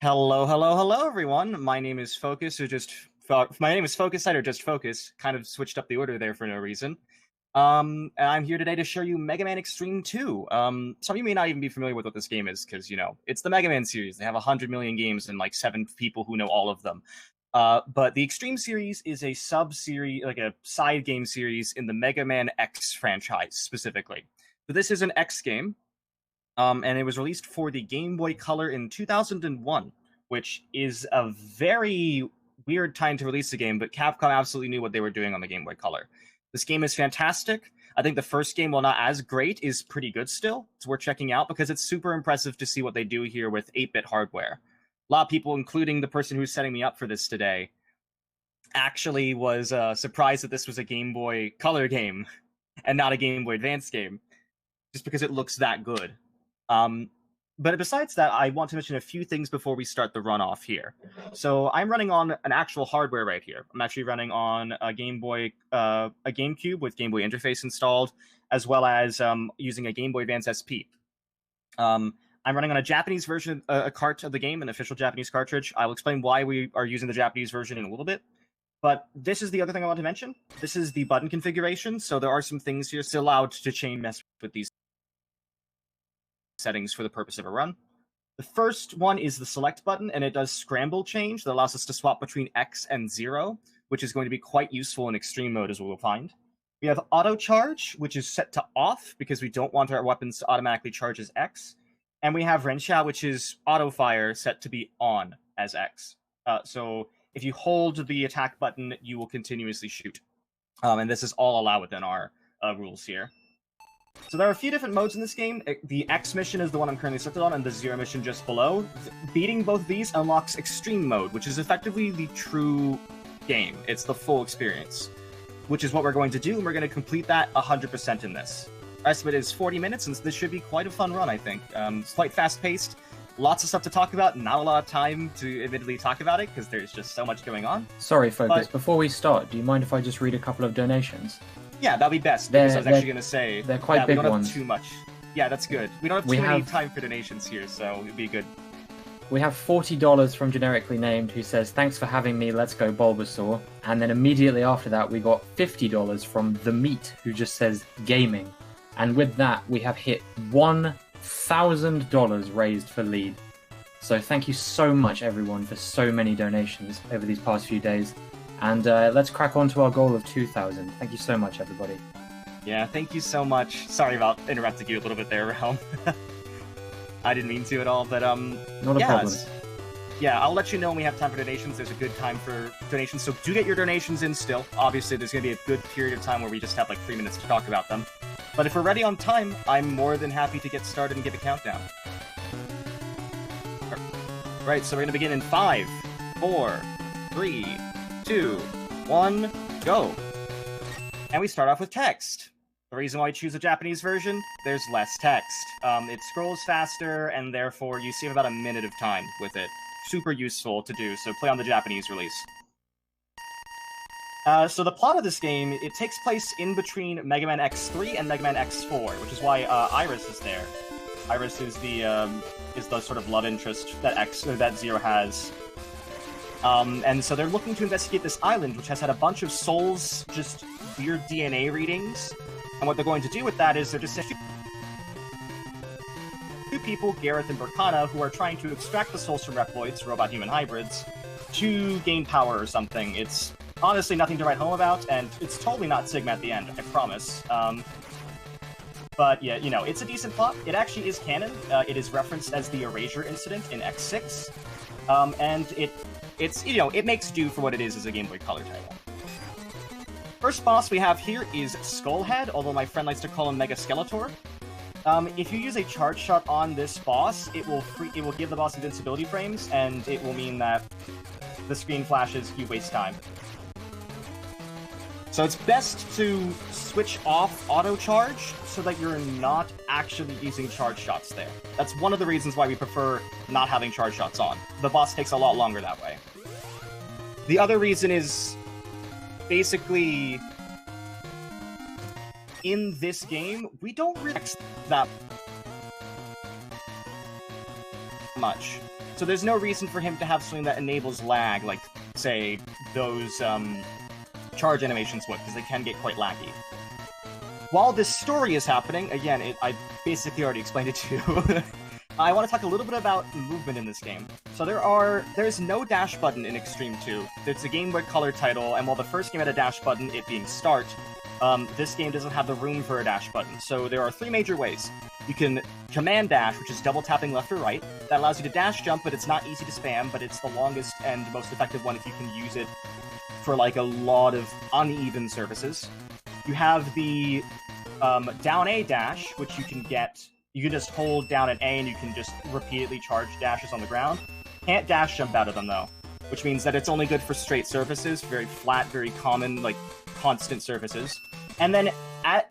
Hello, hello, hello, everyone. My name is FocusSight or just Focus. Kind of switched up the order there for no reason. And I'm here today to show you Mega Man Xtreme 2. Some of you may not even be familiar with what this game is because it's the Mega Man series. They have 100 million games and like 7 people who know all of them. But the Xtreme series is a sub-series, like a side game series in the Mega Man X franchise specifically. So this is an X game. And it was released for the Game Boy Color in 2001, which is a very weird time to release a game, but Capcom absolutely knew what they were doing on the Game Boy Color. This game is fantastic. I think the first game, while not as great, is pretty good still. It's worth checking out because it's super impressive to see what they do here with 8-bit hardware. A lot of people, including the person who's setting me up for this today, actually was surprised that this was a Game Boy Color game and not a Game Boy Advance game, just because it looks that good. But besides that, I want to mention a few things before we start the run off here. So I'm running on an actual hardware right here. I'm actually running on a Game Boy, a GameCube with Game Boy interface installed, as well as using a Game Boy Advance SP. I'm running on a Japanese version, a cart of the game, an official Japanese cartridge. I will explain why we are using the Japanese version in a little bit. But this is the other thing I want to mention. This is the button configuration, so there are some things here still allowed to mess with these settings for the purpose of a run. The first one is the select button, and it does scramble change that allows us to swap between X and 0, which is going to be quite useful in extreme mode, as we will find. We have auto charge, which is set to off because we don't want our weapons to automatically charge as X. And we have Rensha, which is auto fire, set to be on as X. So if you hold the attack button, you will continuously shoot. And this is all allowed within our rules here. So there are a few different modes in this game. The X mission is the one I'm currently selected on, and the 0 mission just below. Beating both of these unlocks Extreme mode, which is effectively the true game. It's the full experience, which is what we're going to do, and we're going to complete that 100% in this. Our estimate is 40 minutes, and this should be quite a fun run, I think. It's quite fast-paced, lots of stuff to talk about, not a lot of time to admittedly talk about it, because there's just so much going on. Sorry, Focus, before we start, do you mind if I just read a couple of donations? Yeah, that'd be best, because I was actually going to say they're quite big we don't ones. have too much. Yeah, that's good. We don't have too many time for donations here, so it'd be good. We have $40 from Generically Named, who says, "Thanks for having me, let's go Bulbasaur." And then immediately after that, we got $50 from The Meat, who just says, "Gaming." And with that, we have hit $1,000 raised for lead. So thank you so much, everyone, for so many donations over these past few days. And let's crack on to our goal of 2,000. Thank you so much, everybody. Yeah, thank you so much. Sorry about interrupting you a little bit there, Realm. I didn't mean to at all, but not a problem. Yeah, I'll let you know when we have time for donations. There's a good time for donations, so do get your donations in still. Obviously, there's going to be a good period of time where we just have like 3 minutes to talk about them. But if we're ready on time, I'm more than happy to get started and give a countdown. Right, so we're going to begin in 5, 4, 3, 2, 1, go! And we start off with text. The reason why I choose a Japanese version, there's less text. It scrolls faster, and therefore you save about a minute of time with it. Super useful to do, so play on the Japanese release. So the plot of this game, it takes place in between Mega Man X3 and Mega Man X4, which is why Iris is there. Iris is the sort of love interest that Zero has. And so they're looking to investigate this island, which has had a bunch of souls, just weird DNA readings. And what they're going to do with that is they're just two people, Gareth and Burkana, who are trying to extract the souls from Reploids, robot-human hybrids, to gain power or something. It's honestly nothing to write home about, and it's totally not Sigma at the end, I promise. But yeah, it's a decent plot. It actually is canon. It is referenced as the Erasure incident in X6. And it makes do for what it is as a Game Boy Color title. First boss we have here is Skullhead, although my friend likes to call him Mega Skeletor. If you use a charge shot on this boss, it will give the boss invincibility frames, and it will mean that the screen flashes, you waste time. So it's best to switch off auto charge so that you're not actually using charge shots there. That's one of the reasons why we prefer not having charge shots on. The boss takes a lot longer that way. The other reason is basically in this game, we don't really that much. So there's no reason for him to have something that enables lag, like, say, those charge animations would, because they can get quite laggy. While this story is happening, again, I basically already explained it to you, I want to talk a little bit about movement in this game. So there's no dash button in Xtreme 2. It's a Game Boy Color title, and while the first game had a dash button, it being Start, this game doesn't have the room for a dash button. So there are three major ways. You can command dash, which is double tapping left or right. That allows you to dash jump, but it's not easy to spam, but it's the longest and most effective one if you can use it for like a lot of uneven surfaces. You have the down A dash, which you can just hold down an A and you can just repeatedly charge dashes on the ground. Can't dash jump out of them though, which means that it's only good for straight surfaces, very flat, very common, like constant surfaces. And then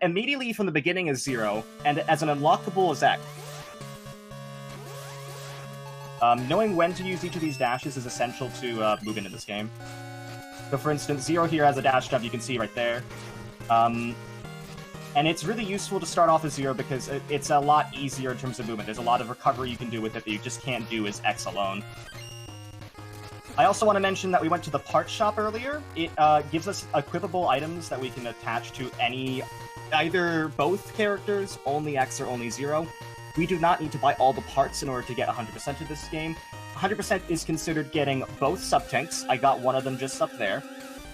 immediately from the beginning is 0, and as an unlockable is X. Knowing when to use each of these dashes is essential to move into this game. So for instance, 0 here has a dash jump, you can see right there. And it's really useful to start off as 0 because it's a lot easier in terms of movement. There's a lot of recovery you can do with it that you just can't do as X alone. I also want to mention that we went to the parts shop earlier. It gives us equipable items that we can attach to either both characters, only X or only 0. We do not need to buy all the parts in order to get 100% of this game. 100% is considered getting both sub-tanks. I got one of them just up there.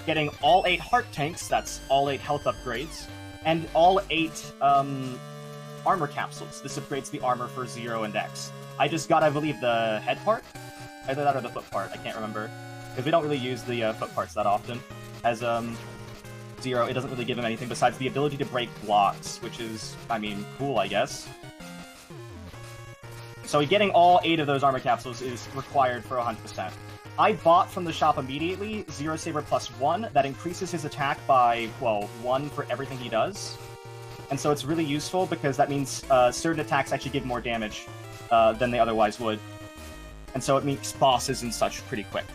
Getting all 8 heart tanks, that's all 8 health upgrades. And all 8 armor capsules. This upgrades the armor for 0 and X. I just got, I believe, the head part? Either that or the foot part, I can't remember. Because we don't really use the foot parts that often. As 0, it doesn't really give him anything besides the ability to break blocks, which is, I mean, cool, I guess. So getting all 8 of those armor capsules is required for 100%. I bought from the shop immediately Zero Saber plus 1, that increases his attack by, well, 1 for everything he does. And so it's really useful because that means certain attacks actually give more damage than they otherwise would. And so it makes bosses and such pretty quick.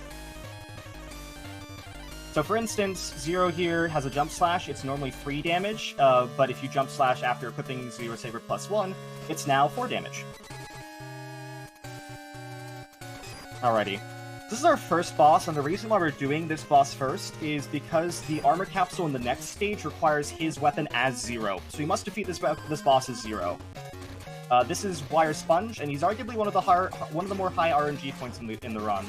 So for instance, 0 here has a jump slash, it's normally 3 damage, but if you jump slash after equipping Zero Saber plus 1, it's now 4 damage. Alrighty. This is our first boss, and the reason why we're doing this boss first is because the armor capsule in the next stage requires his weapon as 0. So you must defeat this boss as 0. This is Wire Sponge, and he's arguably one of the more high RNG points in the run.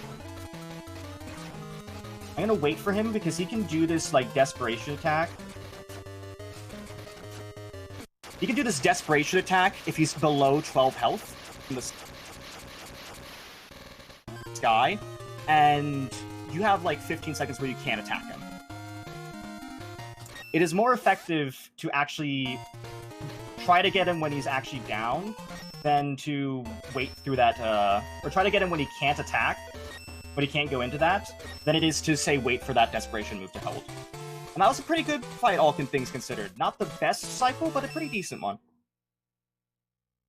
I'm gonna wait for him because he can do this like desperation attack. He can do this desperation attack if he's below 12 health in the sky, and you have like 15 seconds where you can't attack him. It is more effective to actually try to get him when he's actually down than to wait through that, or try to get him when he can't attack, but he can't go into that, than it is to, say, wait for that desperation move to hold. And that was a pretty good fight, all things considered. Not the best cycle, but a pretty decent one.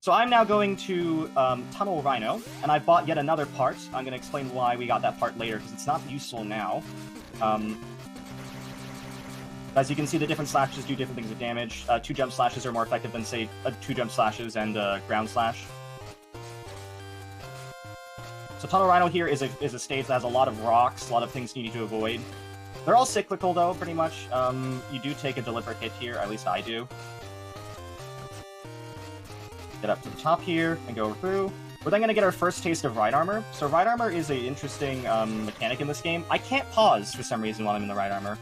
So I'm now going to Tunnel Rhino, and I bought yet another part. I'm going to explain why we got that part later, because it's not useful now. As you can see, the different slashes do different things of damage. 2 jump slashes are more effective than, say, 2 jump slashes and ground slash. So Tunnel Rhino here is a stage that has a lot of rocks, a lot of things you need to avoid. They're all cyclical, though, pretty much. You do take a deliberate hit here, at least I do. Get up to the top here and go through. We're then going to get our first taste of Ride Armor. So Ride Armor is an interesting mechanic in this game. I can't pause for some reason while I'm in the Ride Armor.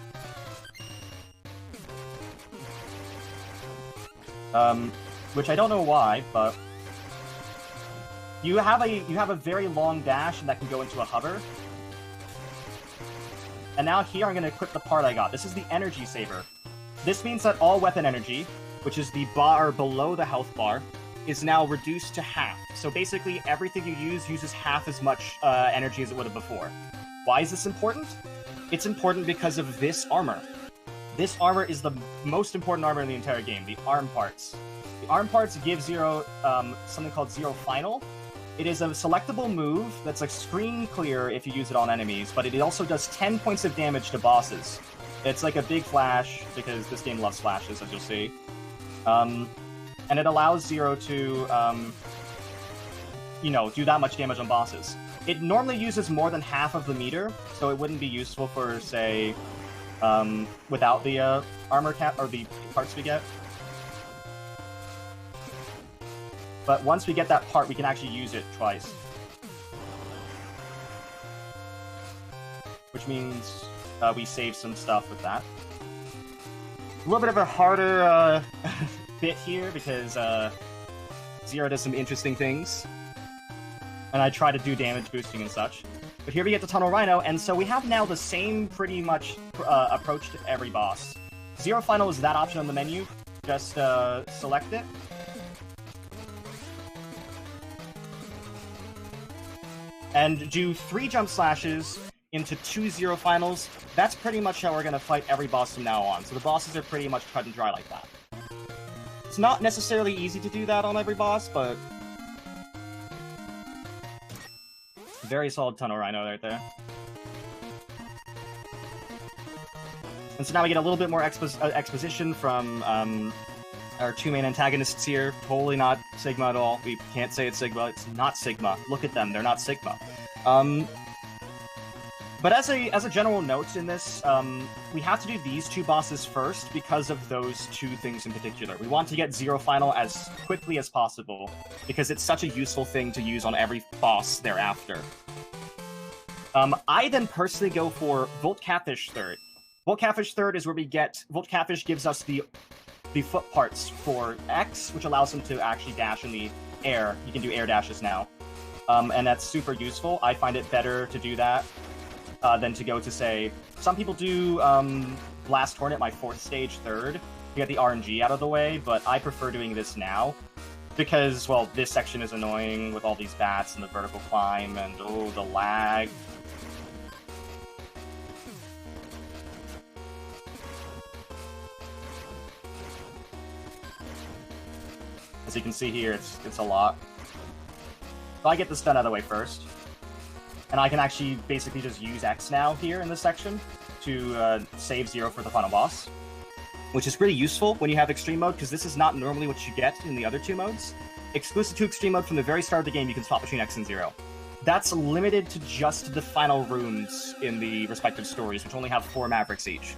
Which I don't know why, but you have a very long dash and that can go into a hover. And now here I'm going to equip the part I got. This is the Energy Saber. This means that all weapon energy, which is the bar below the health bar, is now reduced to half. So basically everything you use uses half as much energy as it would have before. Why is this important? It's important because of this armor. This armor is the most important armor in the entire game, the arm parts. The arm parts give Zero something called Zero Final. It is a selectable move that's like screen clear if you use it on enemies, but it also does 10 points of damage to bosses. It's like a big flash, because this game loves flashes, as you'll see. And it allows Zero to do that much damage on bosses. It normally uses more than half of the meter, so it wouldn't be useful for, say, without the armor cap or the parts we get. But once we get that part, we can actually use it twice. Which means we save some stuff with that. A little bit of a harder bit here because Zero does some interesting things. And I try to do damage boosting and such. But here we get the Tunnel Rhino, and so we have now the same pretty much approach to every boss. Zero Final is that option on the menu. Just select it. And do 3 jump slashes into 2 Zero Finals. That's pretty much how we're going to fight every boss from now on. So the bosses are pretty much cut and dry like that. It's not necessarily easy to do that on every boss, but very solid Tunnel Rhino right there. And so now we get a little bit more exposition from our 2 main antagonists here. Totally not Sigma at all. We can't say it's Sigma. It's not Sigma. Look at them. They're not Sigma. But as a general note in this, we have to do these 2 bosses first because of those 2 things in particular. We want to get Zero Final as quickly as possible because it's such a useful thing to use on every boss thereafter. I then personally go for Volt Catfish Third. Volt Catfish Third is where we get... Volt Catfish gives us the foot parts for X, which allows him to actually dash in the air. You can do air dashes now. And that's super useful. I find it better to do that than to go to, say... Some people do Blast Hornet, my 4th stage, 3rd, to get the RNG out of the way, but I prefer doing this now. Because, well, this section is annoying with all these bats and the vertical climb and, oh, the lag. As you can see here, it's a lot. So I get this done out of the way first. And I can actually basically just use X now here in this section to save Zero for the final boss. Which is pretty useful when you have Extreme Mode, because this is not normally what you get in the other 2 modes. Exclusive to Extreme Mode, from the very start of the game, you can swap between X and Zero. That's limited to just the final runes in the respective stories, which only have 4 Mavericks each.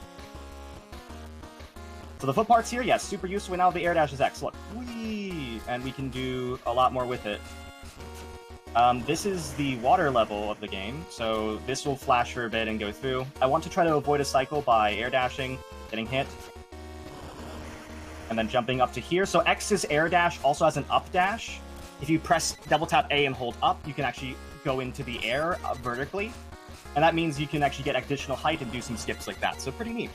So the foot parts here, yes, super useful. Now the air dash is X. Look, whee! And we can do a lot more with it. This is the water level of the game, so this will flash for a bit and go through. I want to try to avoid a cycle by air dashing, getting hit, and then jumping up to here. So X's air dash also has an up dash. If you press double tap A and hold up, you can actually go into the air vertically, and that means you can actually get additional height and do some skips like that, so pretty neat.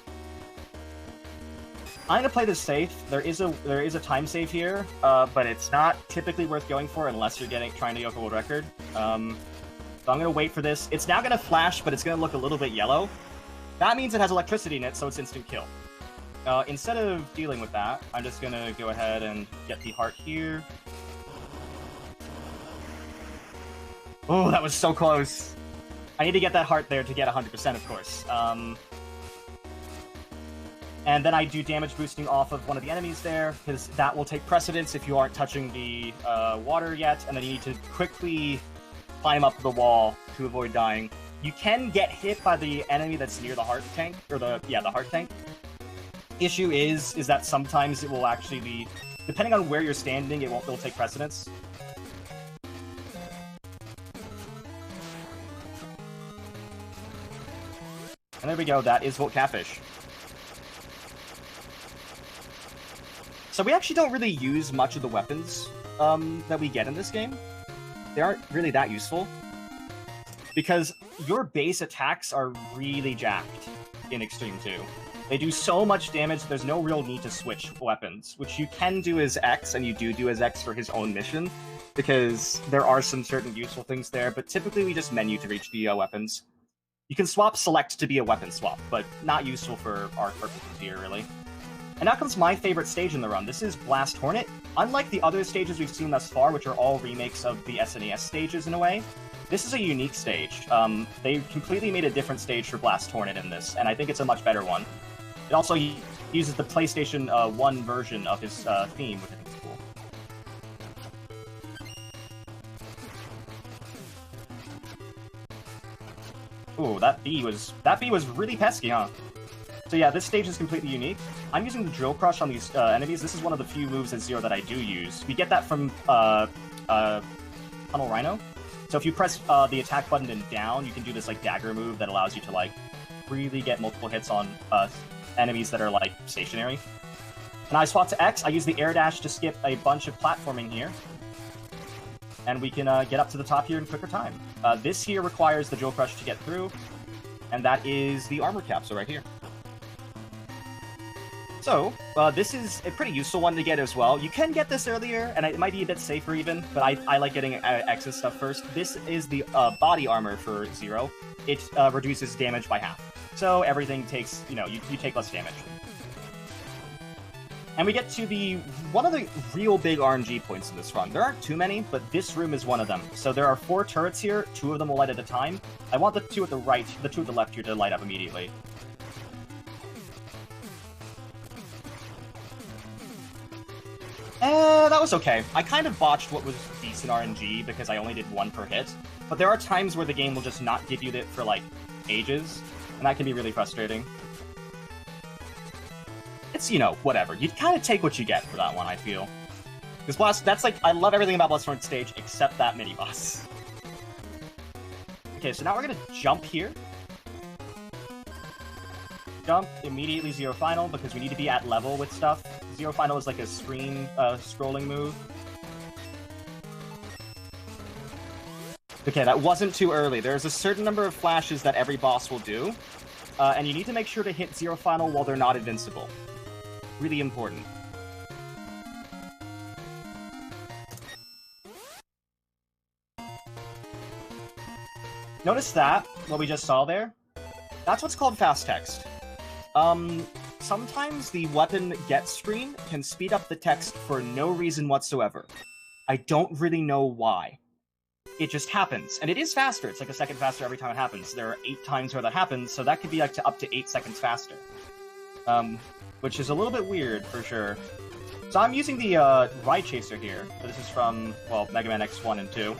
I'm gonna play this safe. There is a time save here, but it's not typically worth going for unless you're trying to go for world record. So I'm gonna wait for this. It's now gonna flash, but it's gonna look a little bit yellow. That means it has electricity in it, so it's instant kill. Instead of dealing with that, I'm just gonna go ahead and get the heart here. Oh, that was so close. I need to get that heart there to get 100%, of course. And then I do damage boosting off of one of the enemies there, because that will take precedence if you aren't touching the water yet, and then you need to quickly climb up the wall to avoid dying. You can get hit by the enemy that's near the heart tank, or the heart tank. Issue is that sometimes it will actually be, depending on where you're standing, it'll take precedence. And there we go, that is Volt Catfish. So we actually don't really use much of the weapons that we get in this game. They aren't really that useful. Because your base attacks are really jacked in Extreme 2. They do so much damage, there's no real need to switch weapons, which you can do as X, and you do as X for his own mission, because there are some certain useful things there, but typically we just menu to reach the weapons. You can swap Select to be a weapon swap, but not useful for our purposes here, really. And now comes my favorite stage in the run. This is Blast Hornet. Unlike the other stages we've seen thus far, which are all remakes of the SNES stages in a way, this is a unique stage. They completely made a different stage for Blast Hornet in this, and I think it's a much better one. It also uses the PlayStation 1 version of his theme, which I think is cool. Ooh, that bee was really pesky, huh? So yeah, this stage is completely unique. I'm using the Drill Crush on these enemies. This is one of the few moves at Zero that I do use. We get that from Tunnel Rhino. So if you press the attack button and down, you can do this like dagger move that allows you to like really get multiple hits on enemies that are like stationary. And I swap to X. I use the air dash to skip a bunch of platforming here. And we can get up to the top here in quicker time. This here requires the Drill Crush to get through, and that is the armor capsule right here. So, this is a pretty useful one to get as well. You can get this earlier, and it might be a bit safer even, but I like getting X's stuff first. This is the body armor for Zero. It reduces damage by half. So everything takes, you take less damage. And we get to one of the real big RNG points in this run. There aren't too many, but this room is one of them. So there are 4 turrets here. 2 of them will light at a time. I want the 2 at the right, the 2 at the left here to light up immediately. That was okay. I kind of botched what was decent RNG because I only did 1 per hit. But there are times where the game will just not give you that for, like, ages. And that can be really frustrating. It's, whatever. You kind of take what you get for that one, I feel. Because that's like, I love everything about Bloodthorn stage except that mini-boss. Okay, so now we're gonna jump here. Jump, immediately Zero Final, because we need to be at level with stuff. Zero Final is like a screen scrolling move. Okay, that wasn't too early. There's a certain number of flashes that every boss will do, and you need to make sure to hit Zero Final while they're not invincible. Really important. Notice that, what we just saw there? That's what's called fast text. Sometimes the weapon get screen can speed up the text for no reason whatsoever. I don't really know why. It just happens, and it is faster. It's like a second faster every time it happens. There are 8 times where that happens, so that could be like up to 8 seconds faster. Which is a little bit weird, for sure. So I'm using the Ride Chaser here. This is from, well, Mega Man X1 and 2.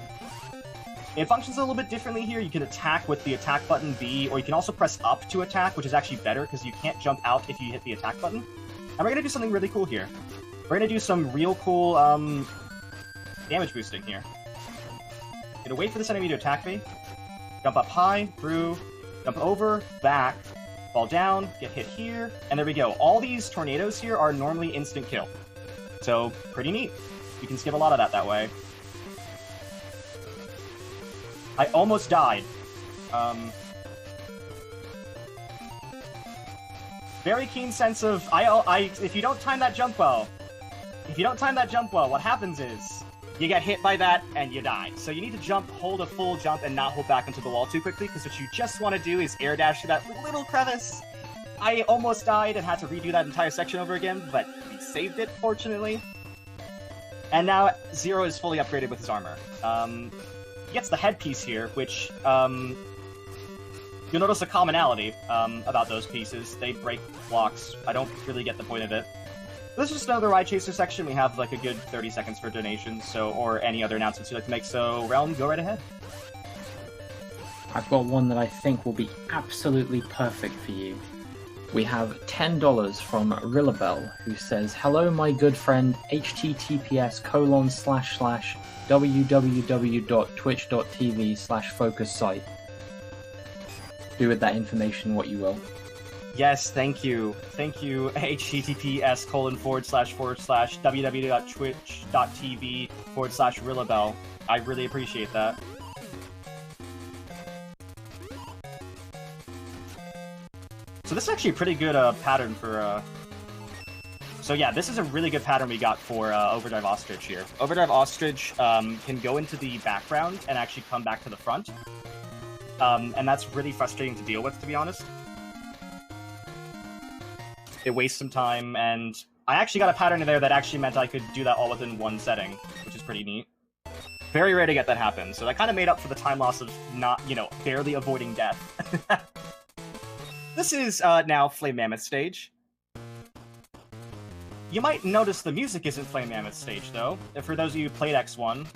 It functions a little bit differently here. You can attack with the attack button B, or you can also press up to attack, which is actually better, because you can't jump out if you hit the attack button. And we're going to do something really cool here. We're going to do some real cool damage boosting here. Gonna wait for this enemy to attack me. Jump up high, through, jump over, back, fall down, get hit here, and there we go. All these tornadoes here are normally instant kill. So, pretty neat. You can skip a lot of that way. I almost died. Very keen sense of... if you don't time that jump well, what happens is you get hit by that and you die. So you need to jump, hold a full jump, and not hold back into the wall too quickly, because what you just want to do is air dash to that little crevice. I almost died and had to redo that entire section over again, but we saved it, fortunately. And now Zero is fully upgraded with his armor. He gets the headpiece here, which, you'll notice a commonality about those pieces. They break blocks. I don't really get the point of it. This is just another Ride Chaser section. We have like a good 30 seconds for donations, or any other announcements you'd like to make, so Realm, go right ahead. I've got one that I think will be absolutely perfect for you. We have $10 from Rillabelle, who says, "Hello, my good friend, https://www.twitch.tv/FocusSight." Do with that information what you will. Yes, thank you. Thank you, https://www.twitch.tv/Rillabelle. I really appreciate that. So this is actually a pretty good pattern for... So yeah, this is a really good pattern we got for Overdrive Ostrich here. Overdrive Ostrich can go into the background and actually come back to the front. And that's really frustrating to deal with, to be honest. It wastes some time, and I actually got a pattern in there that actually meant I could do that all within one setting, which is pretty neat. Very rare to get that happen, so that kind of made up for the time loss of not, barely avoiding death. This is now Flame Mammoth stage. You might notice the music isn't Flame Mammoth stage, though. For those of you who played X1,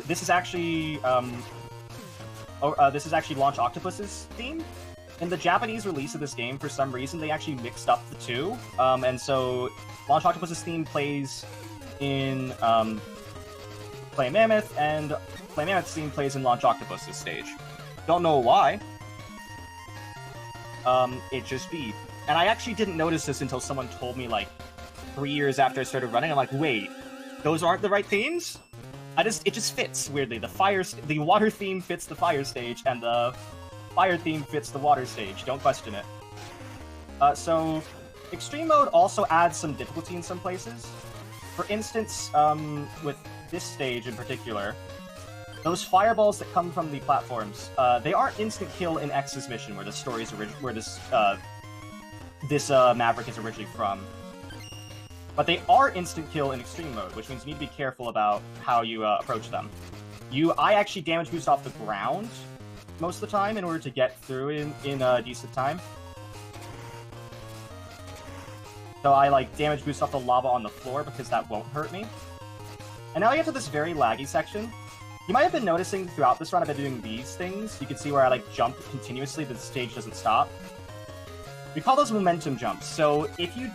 this is actually this is actually Launch Octopus's theme. In the Japanese release of this game, for some reason, they actually mixed up the two. And so Launch Octopus's theme plays in Flame Mammoth, and Flame Mammoth's theme plays in Launch Octopus's stage. Don't know why. It just be. And I actually didn't notice this until someone told me, like, 3 years after I started running. I'm like, wait, those aren't the right themes? It just fits weirdly. The water theme fits the fire stage, and the fire theme fits the water stage. Don't question it. So, Extreme Mode also adds some difficulty in some places. For instance, with this stage in particular, those fireballs that come from the platforms, they aren't instant kill in X's mission, where the story's where this Maverick is originally from. But they are instant kill in Extreme Mode, which means you need to be careful about how you approach them. I actually damage boost off the ground most of the time in order to get through in a decent time. So I like damage boost off the lava on the floor because that won't hurt me. And now I get to this very laggy section. You might have been noticing throughout this run I've been doing these things. You can see where I like jump continuously, but the stage doesn't stop. We call those momentum jumps. So if you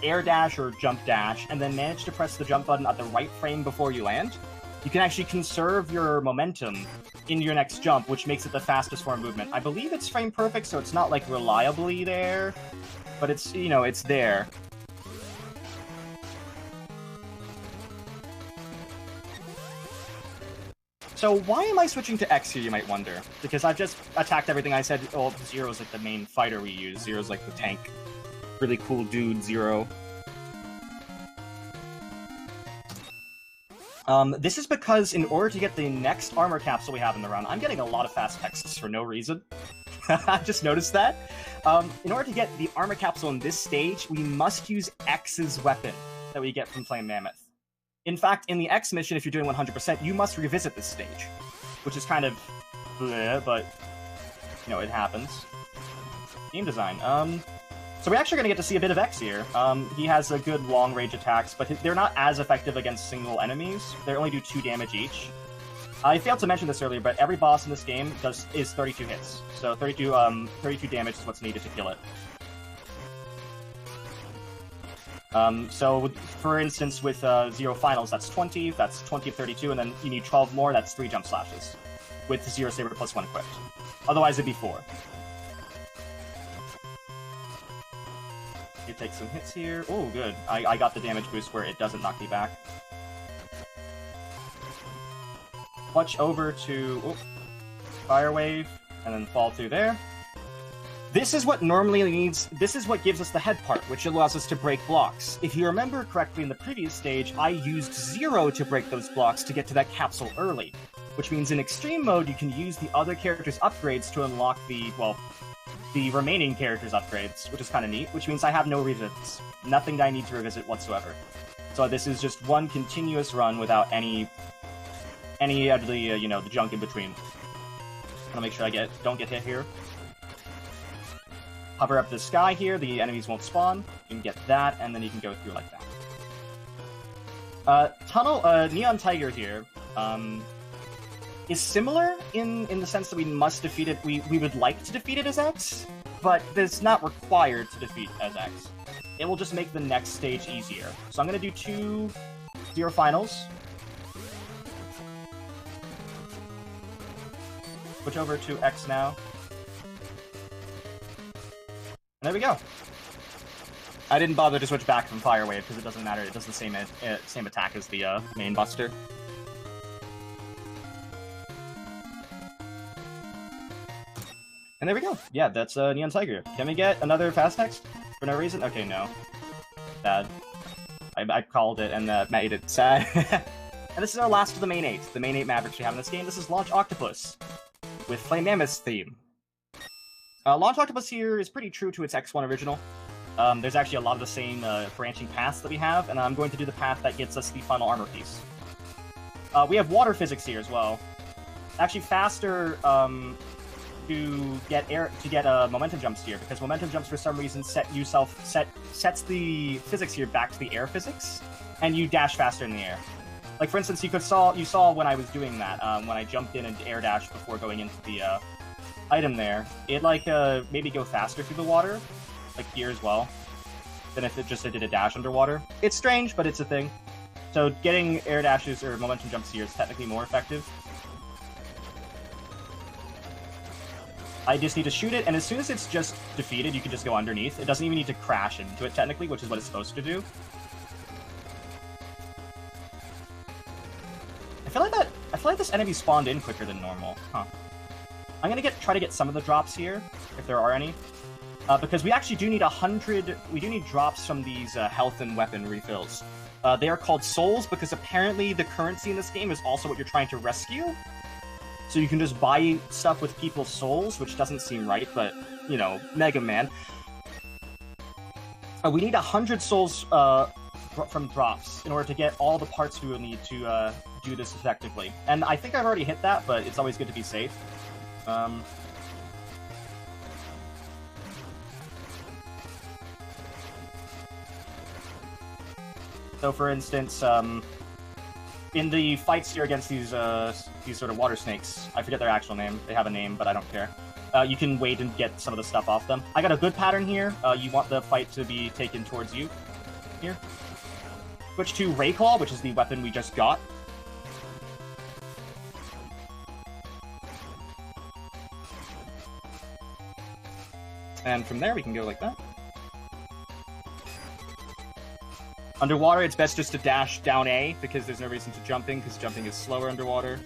air dash or jump dash and then manage to press the jump button at the right frame before you land, you can actually conserve your momentum in your next jump, which makes it the fastest form of movement. I believe it's frame perfect, so it's not like reliably there, but it's, you know, it's there. So why am I switching to X here, you might wonder? Because I've just attacked everything I said. Oh, Zero's like the main fighter we use. Zero's like the tank. Really cool dude, Zero. This is because in order to get the next armor capsule we have in the round, I'm getting a lot of fast texts for no reason. I just noticed that. In order to get the armor capsule in this stage, we must use X's weapon that we get from Flame Mammoth. In fact, in the X mission, if you're doing 100%, you must revisit this stage, which is kind of bleh, but, you know, it happens. Game design. So we're actually going to get to see a bit of X here. He has a good long-range attacks, but they're not as effective against single enemies. They only do 2 damage each. I failed to mention this earlier, but every boss in this game is 32 hits. So 32 damage is what's needed to kill it. So, for instance, with Zero Finals, that's 20 of 32, and then you need 12 more, that's 3 jump slashes, with Zero Saber plus 1 equipped. Otherwise, it'd be 4. You take some hits here. Oh, good. I got the damage boost where it doesn't knock me back. Clutch over to Fire Wave, and then fall through there. This is what this is what gives us the head part, which allows us to break blocks. If you remember correctly in the previous stage, I used Zero to break those blocks to get to that capsule early. Which means in Extreme Mode, you can use the other characters' upgrades to unlock the remaining characters' upgrades, which is kind of neat, which means I have no revisits. Nothing that I need to revisit whatsoever. So this is just one continuous run without any of the, you know, the junk in between. I'm gonna make sure I don't get hit here. Hover up the sky here, the enemies won't spawn. You can get that, and then you can go through like that. Neon Tiger here, is similar in the sense that we must defeat it. We would like to defeat it as X, but it's not required to defeat as X. It will just make the next stage easier. So I'm gonna do 2 Zero Finals. Switch over to X now. And there we go. I didn't bother to switch back from Fire Wave because it doesn't matter. It does the same attack as the main Buster. And there we go. Yeah, that's Neon Tiger. Can we get another fast text for no reason? Okay, no. Bad. I called it and made it sad. And this is our last of the main 8. The main 8 Mavericks we have in this game. This is Launch Octopus with Flame Mammoth's theme. Launch Octopus here is pretty true to its X1 original. There's actually a lot of the same branching paths that we have, and I'm going to do the path that gets us the final armor piece. We have water physics here as well. Actually, faster to get momentum jumps here, because momentum jumps for some reason sets the physics here back to the air physics, and you dash faster in the air. Like, for instance, you saw when I was doing that, when I jumped in and air dashed before going into the item there, it like maybe go faster through the water, like here as well, than if it just did a dash underwater. It's strange, but it's a thing. So getting air dashes or momentum jumps here is technically more effective. I just need to shoot it, and as soon as it's just defeated, you can just go underneath. It doesn't even need to crash into it technically, which is what it's supposed to do. I feel like this enemy spawned in quicker than normal. Huh. I'm gonna try to get some of the drops here, if there are any. Because we actually do need 100... We do need drops from these health and weapon refills. They are called souls because apparently the currency in this game is also what you're trying to rescue. So you can just buy stuff with people's souls, which doesn't seem right, but, you know, Mega Man. We need 100 souls from drops in order to get all the parts we will need to do this effectively. And I think I've already hit that, but it's always good to be safe. So, for instance, in the fights here against these sort of water snakes, I forget their actual name. They have a name, but I don't care. You can wait and get some of the stuff off them. I got a good pattern here. You want the fight to be taken towards you. Here. Switch to Ray Claw, which is the weapon we just got. And from there, we can go like that. Underwater, it's best just to dash down A, because there's no reason to jumping, because jumping is slower underwater.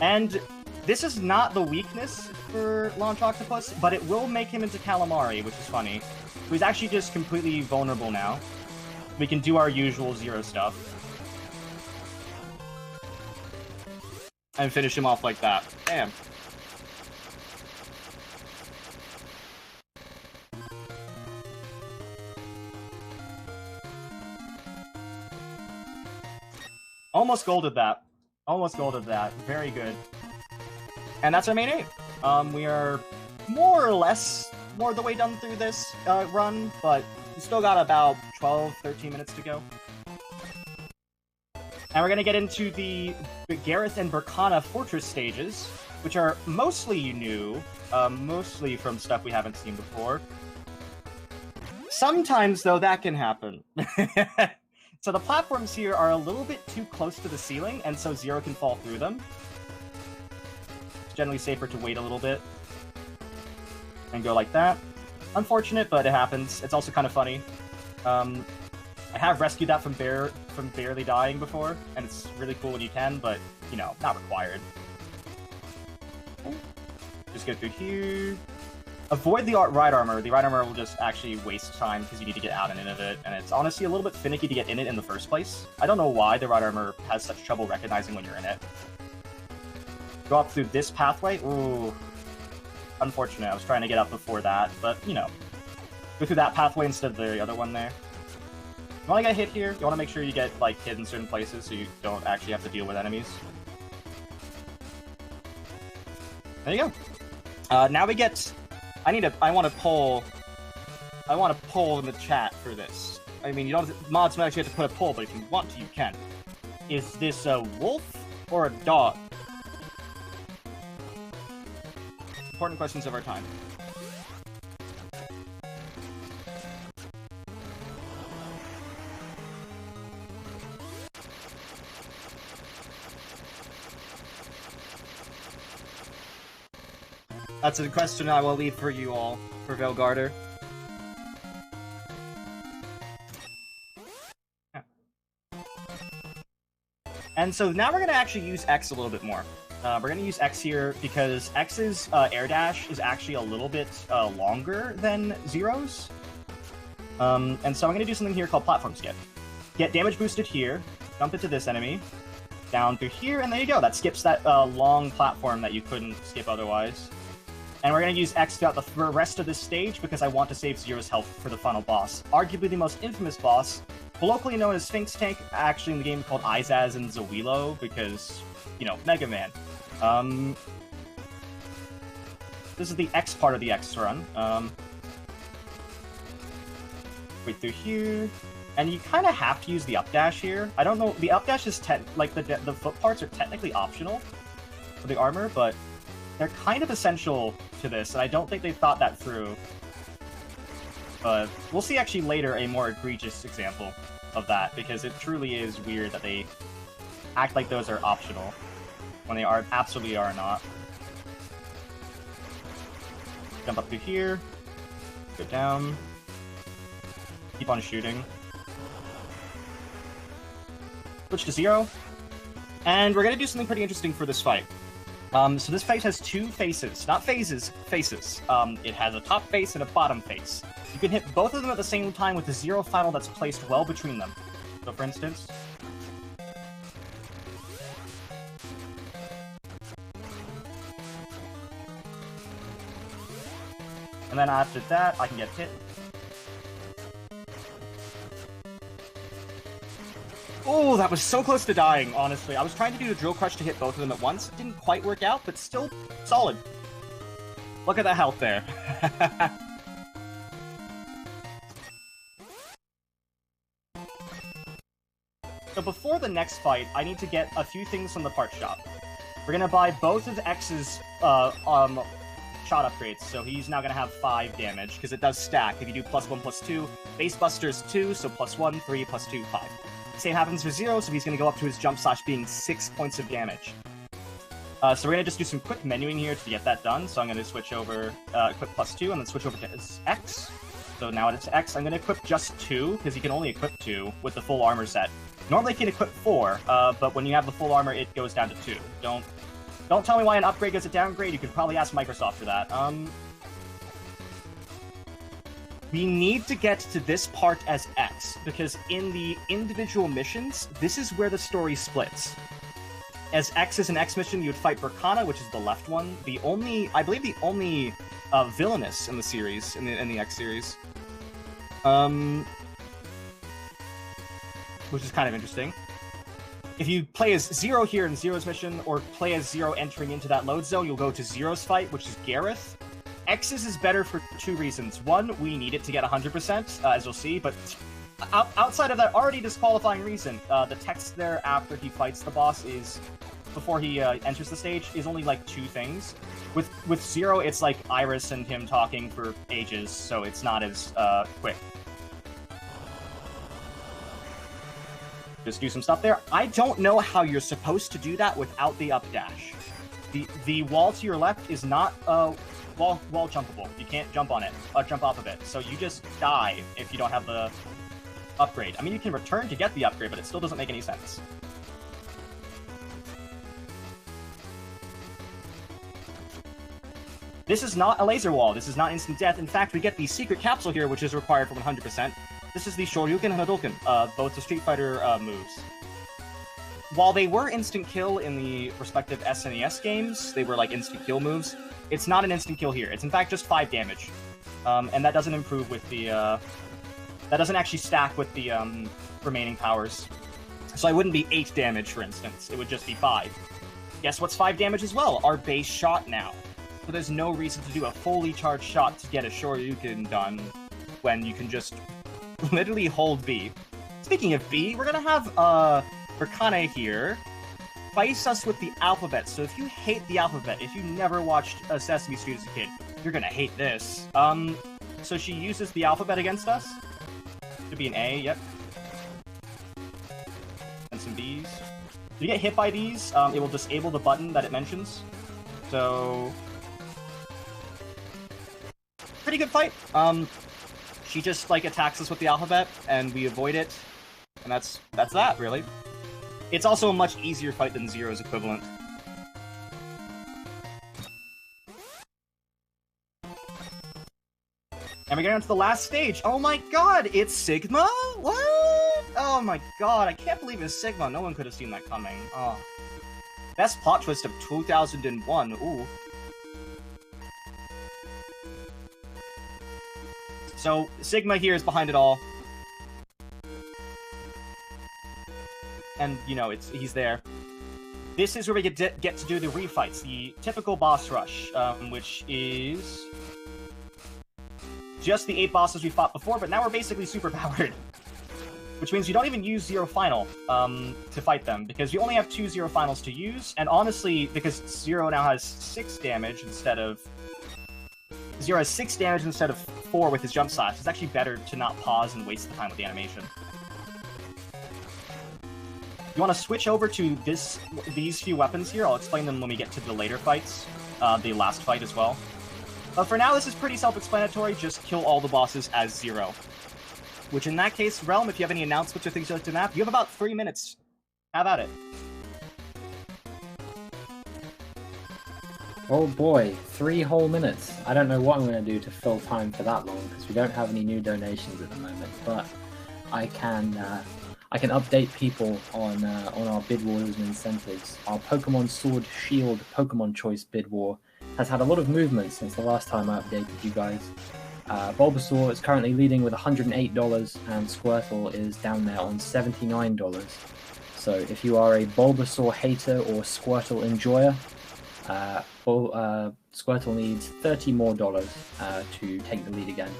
And this is not the weakness for Launch Octopus, but it will make him into Calamari, which is funny. He's actually just completely vulnerable now. We can do our usual Zero stuff. And finish him off like that. Damn. Almost golded that. Almost golded that. Very good. And that's our main eight. We are more or less more of the way done through this run, but we still got about 12, 13 minutes to go. And we're going to get into the Gareth and Burkana Fortress stages, which are mostly new, mostly from stuff we haven't seen before. Sometimes, though, that can happen. So the platforms here are a little bit too close to the ceiling, and so Zero can fall through them. It's generally safer to wait a little bit and go like that. Unfortunate, but it happens. It's also kind of funny. I have rescued that from barely dying before, and it's really cool when you can, but, you know, not required. Just go through here. Avoid the ride armor. The ride armor will just actually waste time because you need to get out and in of it, and it's honestly a little bit finicky to get in it in the first place. I don't know why the ride armor has such trouble recognizing when you're in it. Go up through this pathway. Ooh. Unfortunate. I was trying to get up before that, but, you know. Go through that pathway instead of the other one there. You want to get hit here, you want to make sure you get, like, hit in certain places so you don't actually have to deal with enemies. There you go. Now we get... I want to poll in the chat for this. I mean, you don't mods don't actually have to put a poll, but if you want to, you can. Is this a wolf or a dog? Important questions of our time. That's a question I will leave for you all, for Velgarder. Yeah. And so now we're going to actually use X a little bit more. We're going to use X here because X's air dash is actually a little bit longer than Zero's. And so I'm going to do something here called Platform Skip. Get damage boosted here, jump into this enemy, down through here, and there you go. That skips that long platform that you couldn't skip otherwise. And we're going to use X throughout the rest of this stage because I want to save Zero's health for the final boss. Arguably the most infamous boss, colloquially known as Sphinx Tank, actually in the game called Izaz and Zawilo because, you know, Mega Man. This is the X part of the X run. halfway through here. And you kind of have to use the up dash here. I don't know, the up dash is like the foot parts are technically optional for the armor, but they're kind of essential to this, and I don't think they thought that through. But we'll see actually later a more egregious example of that, because it truly is weird that they act like those are optional when they absolutely are not. Jump up through here, go down, keep on shooting. Switch to 0, and we're gonna do something pretty interesting for this fight. So this fight has two faces, not phases, faces. It has a top face and a bottom face. You can hit both of them at the same time with a 0 final that's placed well between them. So for instance, and then after that, I can get hit. Oh, that was so close to dying, honestly. I was trying to do the Drill Crush to hit both of them at once. It didn't quite work out, but still solid. Look at the health there. So before the next fight, I need to get a few things from the part shop. We're gonna buy both of X's shot upgrades, so he's now gonna have 5 damage, because it does stack. If you do +1, +2, base buster's 2, so +1, 3, +2, 5. Same happens for 0, so he's gonna go up to his jump slash being 6 points of damage. So we're gonna just do some quick menuing here to get that done, so I'm gonna switch over, equip +2, and then switch over to his X. So now it's X, I'm gonna equip just 2, because he can only equip 2 with the full armor set. Normally you can equip 4, but when you have the full armor, it goes down to 2. Don't tell me why an upgrade goes a downgrade. You could probably ask Microsoft for that. We need to get to this part as X, because in the individual missions, this is where the story splits. As X is an X mission, you'd fight Burkana, which is the left one. I believe the only villainous in the series, in the X series. Which is kind of interesting. If you play as 0 here in Zero's mission, or play as 0 entering into that load zone, you'll go to Zero's fight, which is Gareth. X's is better for 2 reasons. One, we need it to get 100%, as you'll see, but outside of that already disqualifying reason, the text there after he fights the boss is, before he enters the stage, is only like 2 things. With 0, it's like Iris and him talking for ages, so it's not as quick. Just do some stuff there. I don't know how you're supposed to do that without the up dash. The wall to your left is not wall jumpable. You can't jump on it, jump off of it. So you just die if you don't have the upgrade. I mean, you can return to get the upgrade, but it still doesn't make any sense. This is not a laser wall. This is not instant death. In fact, we get the secret capsule here, which is required for 100%. This is the Shoryuken and Hadouken, both the Street Fighter moves. While they were instant kill in the respective SNES games, they were like instant kill moves, it's not an instant kill here. It's in fact just 5 damage. And that doesn't improve with the... that doesn't actually stack with the remaining powers. So I wouldn't be 8 damage, for instance. It would just be 5. Guess what's 5 damage as well? Our base shot now. So there's no reason to do a fully charged shot to get a Shoryuken done when you can just literally hold B. Speaking of B, we're gonna have Burkana here spice us with the alphabet. So if you hate the alphabet, if you never watched Sesame Street as a kid, you're gonna hate this. So she uses the alphabet against us. Should be an A, yep. And some B's. If you get hit by these, it will disable the button that it mentions. So pretty good fight. She just like attacks us with the alphabet, and we avoid it, and that's that really. It's also a much easier fight than Zero's equivalent. And we get on to the last stage. Oh my god, it's Sigma? What? Oh my god, I can't believe it's Sigma. No one could have seen that coming. Oh. Best plot twist of 2001. Ooh. So, Sigma here is behind it all. And, you know, he's there. This is where we get to do the refights, the typical boss rush, which is just the 8 bosses we fought before, but now we're basically super powered. Which means you don't even use Zero Final to fight them, because you only have 2 Zero Finals to use, and honestly, because Zero now has 6 damage instead of... Zero has 6 damage instead of 4 with his jump slash, it's actually better to not pause and waste the time with the animation. You want to switch over to these few weapons here, I'll explain them when we get to the later fights, the last fight as well. But for now, this is pretty self-explanatory, just kill all the bosses as Zero. Which in that case, Realm, if you have any announcements or things you like to map, you have about 3 minutes. Have at it. Oh boy, 3 whole minutes. I don't know what I'm going to do to fill time for that long, because we don't have any new donations at the moment, but I can update people on our bid wars and incentives. Our Pokemon Sword Shield Pokemon Choice bid war has had a lot of movement since the last time I updated you guys. Bulbasaur is currently leading with $108, and Squirtle is down there on $79. So if you are a Bulbasaur hater or Squirtle enjoyer, Squirtle needs $30 more to take the lead again.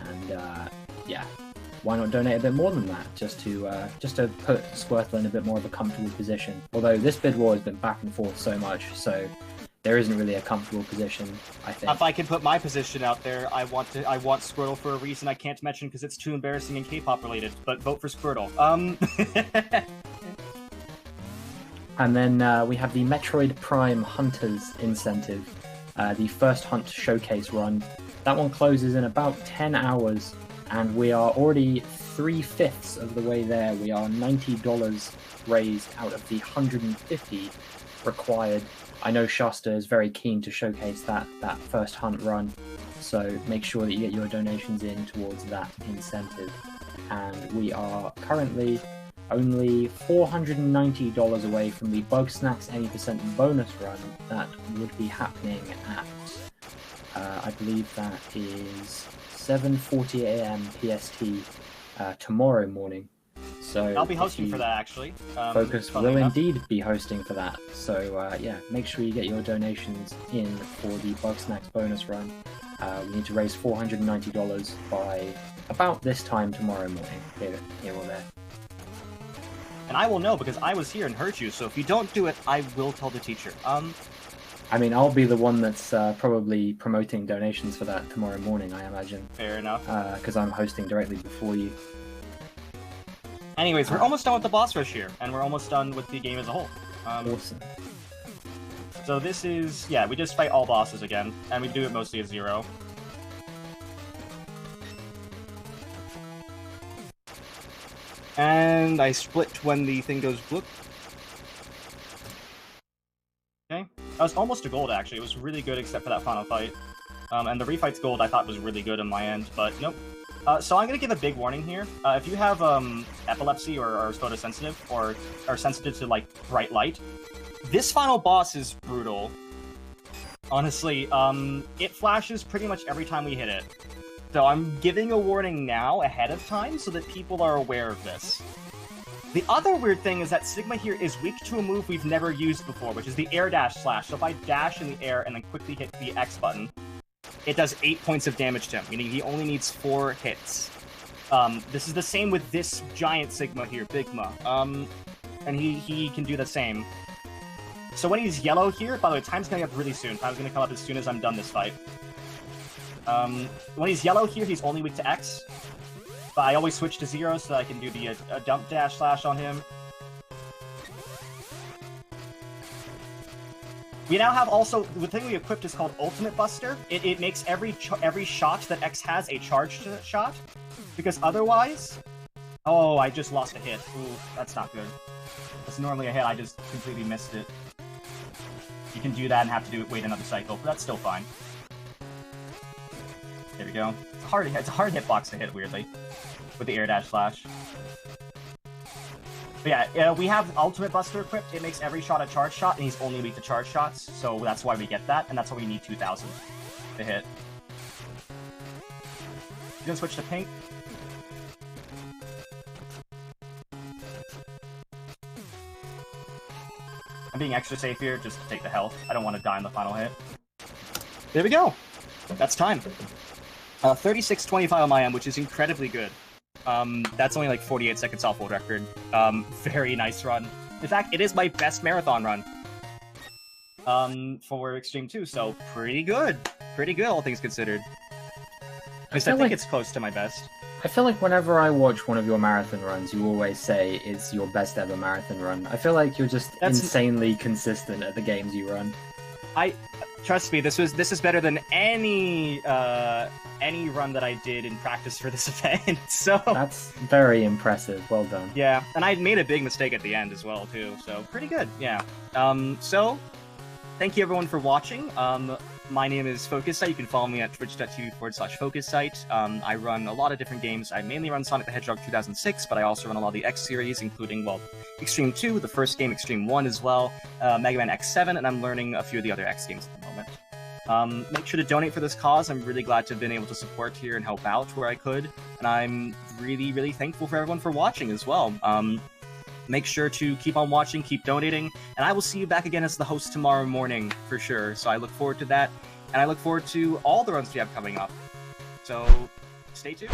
And yeah, why not donate a bit more than that, just to put Squirtle in a bit more of a comfortable position. Although this bid war has been back and forth so much, so there isn't really a comfortable position, I think. If I can put my position out there, I want Squirtle for a reason I can't mention because it's too embarrassing and K-pop related, but vote for Squirtle. And then we have the Metroid Prime Hunters incentive, the first hunt showcase run. That one closes in about 10 hours, and we are already 3/5 of the way there. We are $90 raised out of the $150 required. I know Shasta is very keen to showcase that first hunt run, so make sure that you get your donations in towards that incentive. And we are currently only $490 away from the Bug Snacks any percent bonus run that would be happening at, I believe that is 7:40 AM PST tomorrow morning. So I'll be hosting for that, actually. Focus will indeed be hosting for that. So yeah, make sure you get your donations in for the Bug Snacks bonus run. We need to raise $490 by about this time tomorrow morning, here or there. And I will know because I was here and heard you, so if you don't do it, I will tell the teacher. I mean, I'll be the one that's probably promoting donations for that tomorrow morning, I imagine. Fair enough. Because I'm hosting directly before you. Anyways, we're almost done with the boss rush here, and we're almost done with the game as a whole. Awesome. So this is, yeah, we just fight all bosses again, and we do it mostly as Zero. And I split when the thing goes bloop. Okay. That was almost a gold, actually. It was really good except for that final fight. And the refight's gold I thought was really good on my end, but nope. So I'm going to give a big warning here. If you have epilepsy or are photosensitive or are sensitive to like bright light, this final boss is brutal. Honestly, it flashes pretty much every time we hit it. So I'm giving a warning now ahead of time so that people are aware of this. The other weird thing is that Sigma here is weak to a move we've never used before, which is the air dash slash. So if I dash in the air and then quickly hit the X button, it does 8 points of damage to him, meaning he only needs 4 hits. This is the same with this giant Sigma here, Bigma. And he can do the same. So when he's yellow here, by the way, time's coming up really soon. Time's going to come up as soon as I'm done this fight. When he's yellow here, he's only weak to X. But I always switch to Zero so that I can do the dump dash slash on him. We now have also, the thing we equipped is called Ultimate Buster. It makes every shot that X has a charged shot, because otherwise... Oh, I just lost a hit. Ooh, that's not good. That's normally a hit, I just completely missed it. You can do that and have to wait another cycle, but that's still fine. There we go. It's a hard hitbox to hit, weirdly, with the air dash slash. But yeah, we have Ultimate Buster equipped. It makes every shot a charge shot, and he's only weak to charge shots, so that's why we get that, and that's why we need 2,000 to hit. We're gonna switch to pink. I'm being extra safe here, just to take the health. I don't want to die in the final hit. There we go! That's time. 36:25 on my end, which is incredibly good. That's only like 48 seconds off world record. Very nice run. In fact, it is my best marathon run. For Xtreme 2, so pretty good. Pretty good, all things considered. At least I think it's close to my best. I feel like whenever I watch one of your marathon runs, you always say it's your best ever marathon run. I feel like you're just insanely consistent at the games you run. Trust me, this is better than any run that I did in practice for this event. So that's very impressive. Well done. Yeah, and I made a big mistake at the end as well too. So pretty good. Yeah. So thank you everyone for watching. My name is FocusSight. You can follow me at twitch.tv/FocusSight. I run a lot of different games. I mainly run Sonic the Hedgehog 2006, but I also run a lot of the X series, including, well, Xtreme 2, the first game, Xtreme 1 as well, Mega Man X7, and I'm learning a few of the other X games at the moment. Make sure to donate for this cause. I'm really glad to have been able to support here and help out where I could, and I'm really, really thankful for everyone for watching as well. Make sure to keep on watching, keep donating, and I will see you back again as the host tomorrow morning, for sure. So I look forward to that, and I look forward to all the runs we have coming up. So, stay tuned.